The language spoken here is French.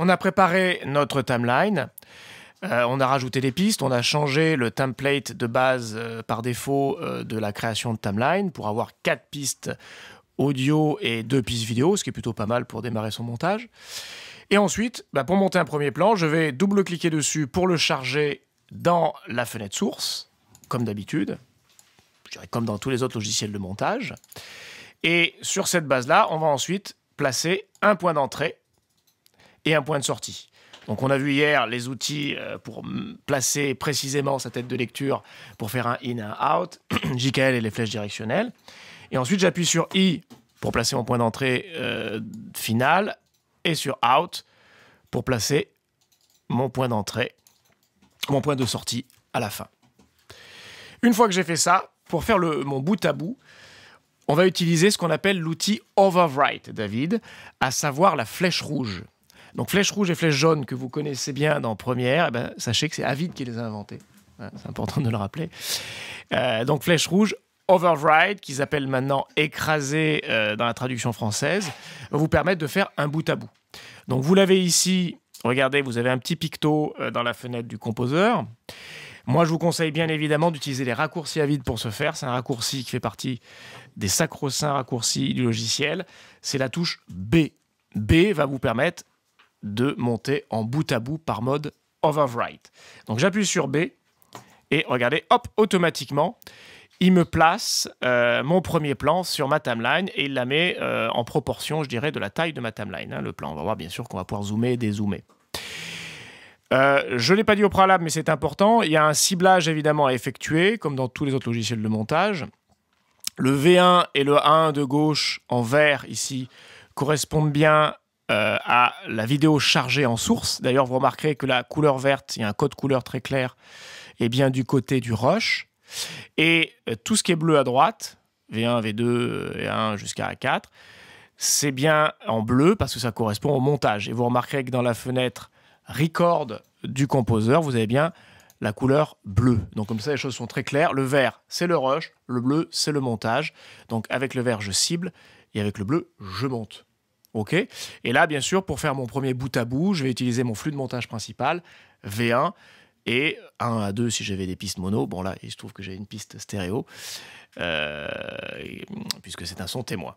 on a préparé notre timeline. On a rajouté des pistes, on a changé le template de base par défaut de la création de timeline pour avoir 4 pistes audio et 2 pistes vidéo, ce qui est plutôt pas mal pour démarrer son montage. Et ensuite, pour monter un premier plan, je vais double-cliquer dessus pour le charger dans la fenêtre source, comme d'habitude, je dirais comme dans tous les autres logiciels de montage. Et sur cette base-là, on va ensuite placer un point d'entrée et un point de sortie. Donc on a vu hier les outils pour placer précisément sa tête de lecture pour faire un in et un out, JKL et les flèches directionnelles. Et ensuite j'appuie sur I pour placer mon point d'entrée final et sur out pour placer mon point d'entrée, mon point de sortie à la fin. Une fois que j'ai fait ça, pour faire mon bout à bout, on va utiliser ce qu'on appelle l'outil Overwrite, David, à savoir la flèche rouge. Donc flèche rouge et flèche jaune que vous connaissez bien dans Premiere, sachez que c'est Avid qui les a inventés. C'est important de le rappeler. Donc flèche rouge, Overwrite, qu'ils appellent maintenant écraser dans la traduction française, va vous permettre de faire un bout à bout. Donc vous l'avez ici, regardez, vous avez un petit picto dans la fenêtre du composeur. Moi, je vous conseille bien évidemment d'utiliser les raccourcis à vide pour ce faire. C'est un raccourci qui fait partie des sacro-saints raccourcis du logiciel. C'est la touche B. B va vous permettre de monter en bout à bout par mode Overwrite. Donc j'appuie sur B et regardez, hop, automatiquement, il me place mon premier plan sur ma timeline et il la met en proportion, je dirais, de la taille de ma timeline. Le plan, on va voir bien sûr qu'on va pouvoir zoomer et dézoomer. Je ne l'ai pas dit au préalable, mais c'est important. Il y a un ciblage évidemment à effectuer, comme dans tous les autres logiciels de montage. Le V1 et le A1 de gauche en vert ici correspondent bien à la vidéo chargée en source. D'ailleurs, vous remarquerez que la couleur verte, il y a un code couleur très clair, est bien du côté du rush. Et tout ce qui est bleu à droite, V1, V2, V1 jusqu'à A4, c'est bien en bleu parce que ça correspond au montage. Et vous remarquerez que dans la fenêtre Record du composeur, vous avez bien la couleur bleue. Donc comme ça, les choses sont très claires. Le vert, c'est le rush. Le bleu, c'est le montage. Donc avec le vert, je cible. Et avec le bleu, je monte. OK ? Et là, bien sûr, pour faire mon premier bout à bout, je vais utiliser mon flux de montage principal, V1, et 1 à 2 si j'avais des pistes mono. Bon là, il se trouve que j'ai une piste stéréo, puisque c'est un son témoin.